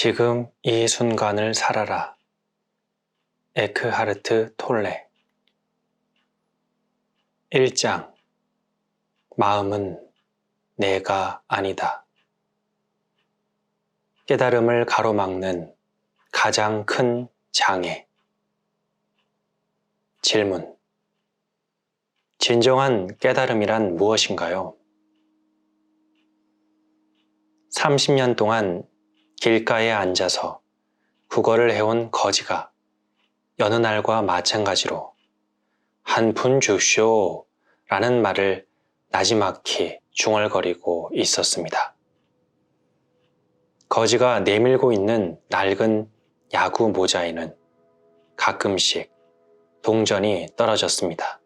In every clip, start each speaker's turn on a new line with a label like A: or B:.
A: 지금 이 순간을 살아라. 에크하르트 톨레. 1장. 마음은 내가 아니다. 깨달음을 가로막는 가장 큰 장애. 질문. 진정한 깨달음이란 무엇인가요? 30년 동안 길가에 앉아서 국어를 해온 거지가 여느 날과 마찬가지로 한 푼 주쇼 라는 말을 나지막히 중얼거리고 있었습니다. 거지가 내밀고 있는 낡은 야구 모자에는 가끔씩 동전이 떨어졌습니다.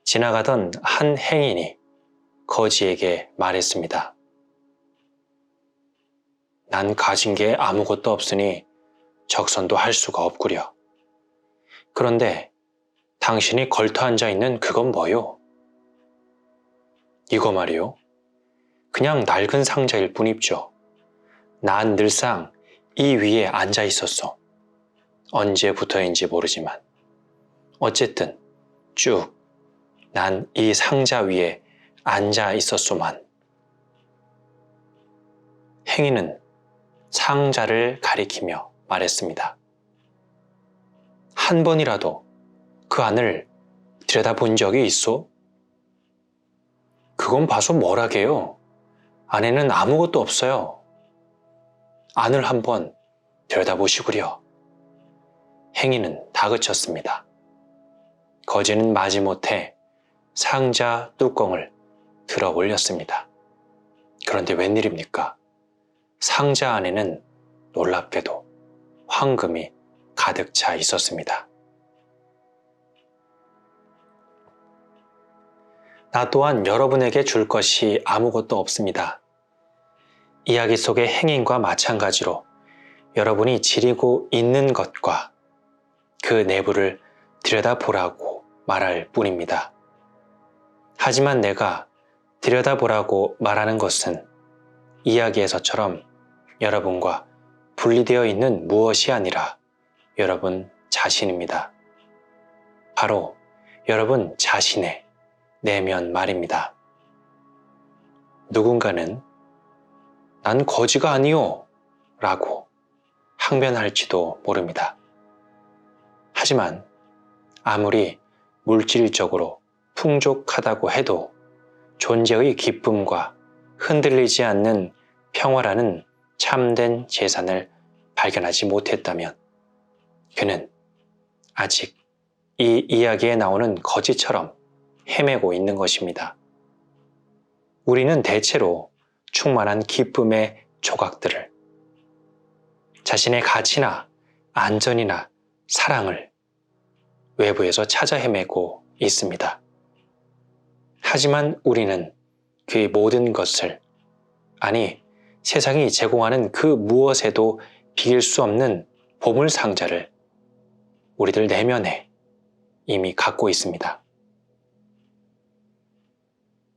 A: 지나가던 한 행인이 거지에게 말했습니다. 난 가진 게 아무것도 없으니 적선도 할 수가 없구려. 그런데 당신이 걸터 앉아 있는 그건 뭐요? 이거 말이요. 그냥 낡은 상자일 뿐입죠. 난 늘상 이 위에 앉아 있었어. 언제부터인지 모르지만. 어쨌든 쭉 난 이 상자 위에 앉아 있었소만. 행인은 상자를 가리키며 말했습니다. 한 번이라도 그 안을 들여다본 적이 있소? 그건 봐서 뭐라게요? 안에는 아무것도 없어요. 안을 한번 들여다보시구려. 행인은 다그쳤습니다. 거지는 마지못해 상자 뚜껑을 들어 올렸습니다. 그런데 웬일입니까? 상자 안에는 놀랍게도 황금이 가득 차 있었습니다. 나 또한 여러분에게 줄 것이 아무것도 없습니다. 이야기 속의 행인과 마찬가지로 여러분이 지니고 있는 것과 그 내부를 들여다보라고 말할 뿐입니다. 하지만 내가 들여다보라고 말하는 것은 이야기에서처럼 여러분과 분리되어 있는 무엇이 아니라 여러분 자신입니다. 바로 여러분 자신의 내면 말입니다. 누군가는 난 거지가 아니요 라고 항변할지도 모릅니다. 하지만 아무리 물질적으로 풍족하다고 해도 존재의 기쁨과 흔들리지 않는 평화라는 참된 재산을 발견하지 못했다면 그는 아직 이 이야기에 나오는 거지처럼 헤매고 있는 것입니다. 우리는 대체로 충만한 기쁨의 조각들을, 자신의 가치나 안전이나 사랑을 외부에서 찾아 헤매고 있습니다. 하지만 우리는 그 모든 것을, 아니 세상이 제공하는 그 무엇에도 비길 수 없는 보물상자를 우리들 내면에 이미 갖고 있습니다.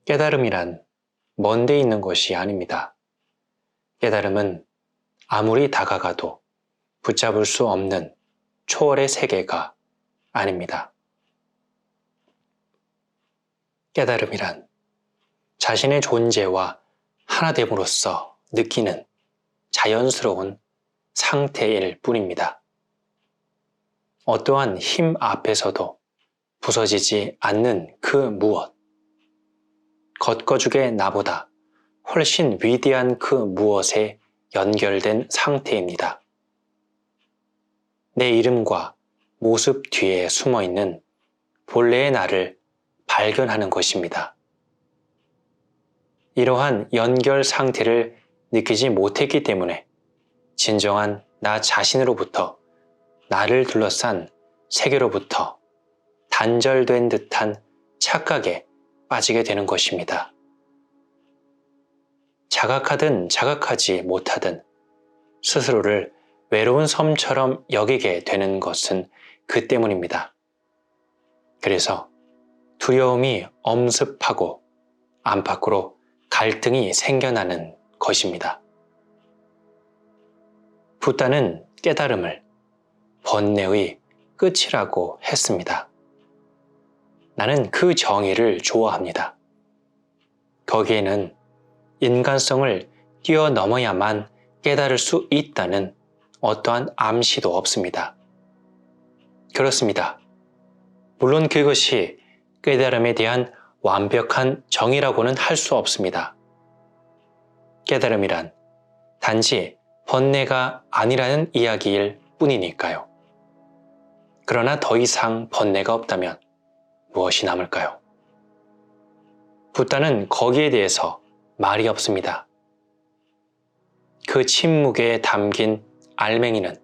A: 깨달음이란 먼 데 있는 것이 아닙니다. 깨달음은 아무리 다가가도 붙잡을 수 없는 초월의 세계가 아닙니다. 깨달음이란 자신의 존재와 하나됨으로써 느끼는 자연스러운 상태일 뿐입니다. 어떠한 힘 앞에서도 부서지지 않는 그 무엇, 걷거죽의 나보다 훨씬 위대한 그 무엇에 연결된 상태입니다. 내 이름과 모습 뒤에 숨어있는 본래의 나를 발견하는 것입니다. 이러한 연결 상태를 느끼지 못했기 때문에 진정한 나 자신으로부터, 나를 둘러싼 세계로부터 단절된 듯한 착각에 빠지게 되는 것입니다. 자각하든 자각하지 못하든 스스로를 외로운 섬처럼 여기게 되는 것은 그 때문입니다. 그래서 두려움이 엄습하고 안팎으로 갈등이 생겨나는 것입니다. 붓다는 깨달음을 번뇌의 끝이라고 했습니다. 나는 그 정의를 좋아합니다. 거기에는 인간성을 뛰어넘어야만 깨달을 수 있다는 어떠한 암시도 없습니다. 그렇습니다. 물론 그것이 깨달음에 대한 완벽한 정의라고는 할 수 없습니다. 깨달음이란 단지 번뇌가 아니라는 이야기일 뿐이니까요. 그러나 더 이상 번뇌가 없다면 무엇이 남을까요? 붓다는 거기에 대해서 말이 없습니다. 그 침묵에 담긴 알맹이는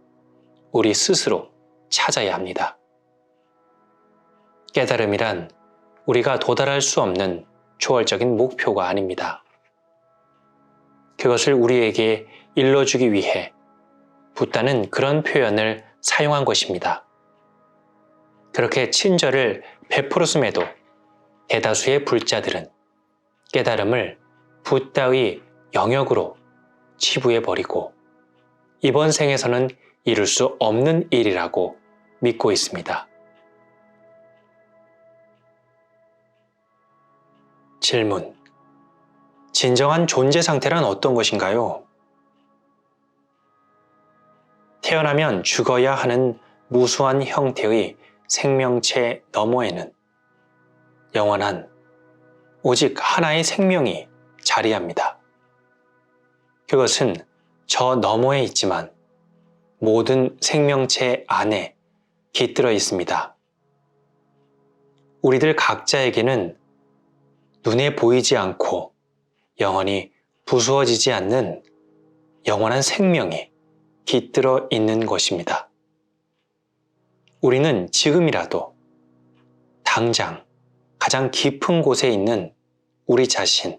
A: 우리 스스로 찾아야 합니다. 깨달음이란 우리가 도달할 수 없는 초월적인 목표가 아닙니다. 그것을 우리에게 일러주기 위해 붓다는 그런 표현을 사용한 것입니다. 그렇게 친절을 베풀었음에도 대다수의 불자들은 깨달음을 붓다의 영역으로 치부해버리고 이번 생에서는 이룰 수 없는 일이라고 믿고 있습니다. 질문. 진정한 존재 상태란 어떤 것인가요? 태어나면 죽어야 하는 무수한 형태의 생명체 너머에는 영원한 오직 하나의 생명이 자리합니다. 그것은 저 너머에 있지만 모든 생명체 안에 깃들어 있습니다. 우리들 각자에게는 눈에 보이지 않고 영원히 부수어지지 않는 영원한 생명이 깃들어 있는 것입니다. 우리는 지금이라도 당장 가장 깊은 곳에 있는 우리 자신,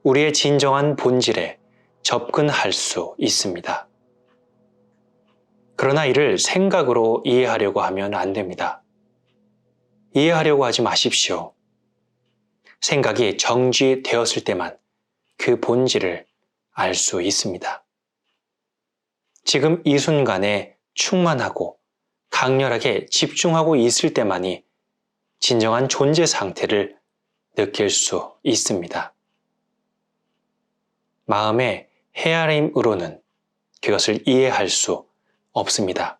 A: 우리의 진정한 본질에 접근할 수 있습니다. 그러나 이를 생각으로 이해하려고 하면 안 됩니다. 이해하려고 하지 마십시오. 생각이 정지되었을 때만 그 본질을 알 수 있습니다. 지금 이 순간에 충만하고 강렬하게 집중하고 있을 때만이 진정한 존재 상태를 느낄 수 있습니다. 마음의 헤아림으로는 그것을 이해할 수 없습니다.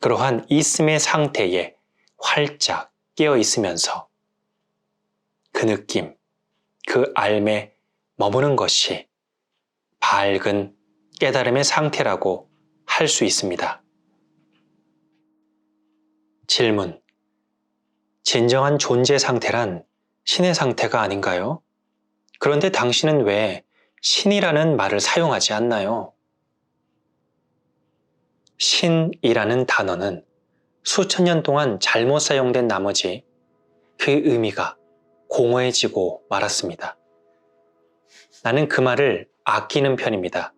A: 그러한 있음의 상태에 활짝 깨어 있으면서 그 느낌, 그 알매 머무는 것이 밝은 깨달음의 상태라고 할 수 있습니다. 질문. 진정한 존재 상태란 신의 상태가 아닌가요? 그런데 당신은 왜 신이라는 말을 사용하지 않나요? 신이라는 단어는 수천 년 동안 잘못 사용된 나머지 그 의미가 공허해지고 말았습니다. 나는 그 말을 아끼는 편입니다.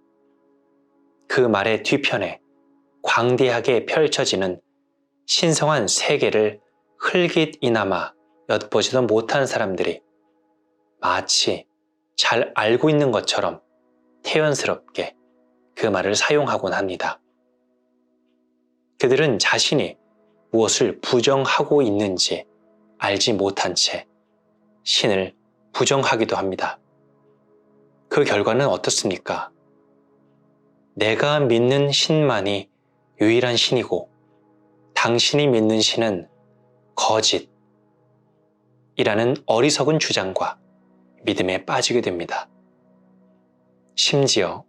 A: 그 말의 뒤편에 광대하게 펼쳐지는 신성한 세계를 흘깃이나마 엿보지도 못한 사람들이 마치 잘 알고 있는 것처럼 태연스럽게 그 말을 사용하곤 합니다. 그들은 자신이 무엇을 부정하고 있는지 알지 못한 채 신을 부정하기도 합니다. 그 결과는 어떻습니까? 내가 믿는 신만이 유일한 신이고 당신이 믿는 신은 거짓이라는 어리석은 주장과 믿음에 빠지게 됩니다. 심지어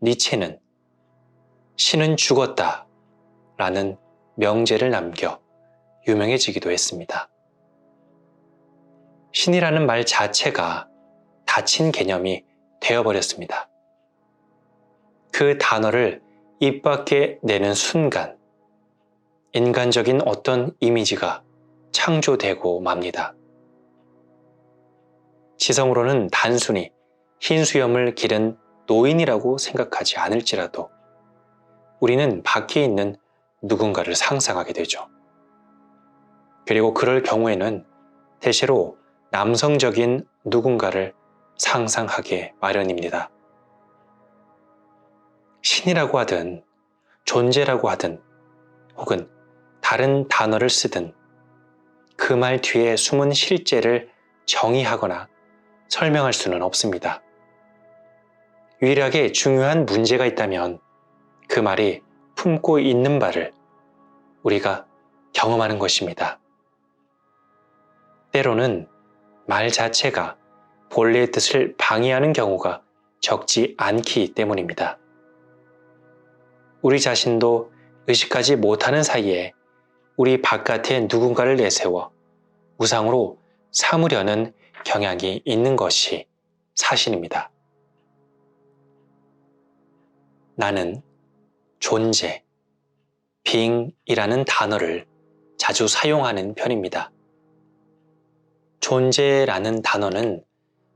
A: 니체는 신은 죽었다 라는 명제를 남겨 유명해지기도 했습니다. 신이라는 말 자체가 닫힌 개념이 되어버렸습니다. 그 단어를 입 밖에 내는 순간 인간적인 어떤 이미지가 창조되고 맙니다. 지성으로는 단순히 흰 수염을 기른 노인이라고 생각하지 않을지라도 우리는 밖에 있는 누군가를 상상하게 되죠. 그리고 그럴 경우에는 대체로 남성적인 누군가를 상상하게 마련입니다. 신이라고 하든 존재라고 하든 혹은 다른 단어를 쓰든 그 말 뒤에 숨은 실제를 정의하거나 설명할 수는 없습니다. 유일하게 중요한 문제가 있다면 그 말이 품고 있는 바를 우리가 경험하는 것입니다. 때로는 말 자체가 본래의 뜻을 방해하는 경우가 적지 않기 때문입니다. 우리 자신도 의식하지 못하는 사이에 우리 바깥에 누군가를 내세워 우상으로 삼으려는 경향이 있는 것이 사실입니다. 나는 존재, being이라는 단어를 자주 사용하는 편입니다. 존재라는 단어는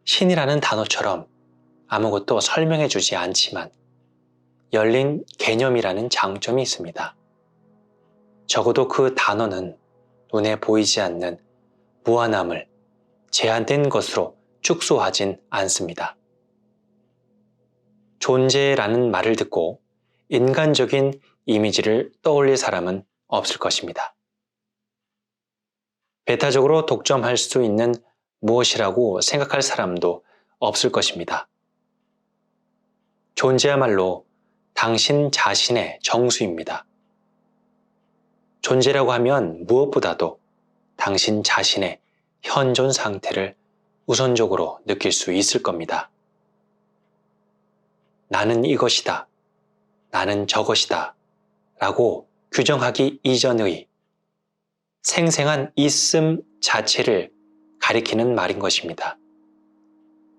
A: 신이라는 단어처럼 아무것도 설명해 주지 않지만 열린 개념이라는 장점이 있습니다. 적어도 그 단어는 눈에 보이지 않는 무한함을 제한된 것으로 축소하진 않습니다. 존재라는 말을 듣고 인간적인 이미지를 떠올릴 사람은 없을 것입니다. 배타적으로 독점할 수 있는 무엇이라고 생각할 사람도 없을 것입니다. 존재야말로 당신 자신의 정수입니다. 존재라고 하면 무엇보다도 당신 자신의 현존 상태를 우선적으로 느낄 수 있을 겁니다. 나는 이것이다, 나는 저것이다 라고 규정하기 이전의 생생한 있음 자체를 가리키는 말인 것입니다.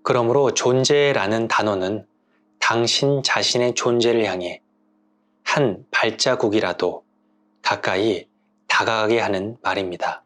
A: 그러므로 존재라는 단어는 당신 자신의 존재를 향해 한 발자국이라도 가까이 다가가게 하는 말입니다.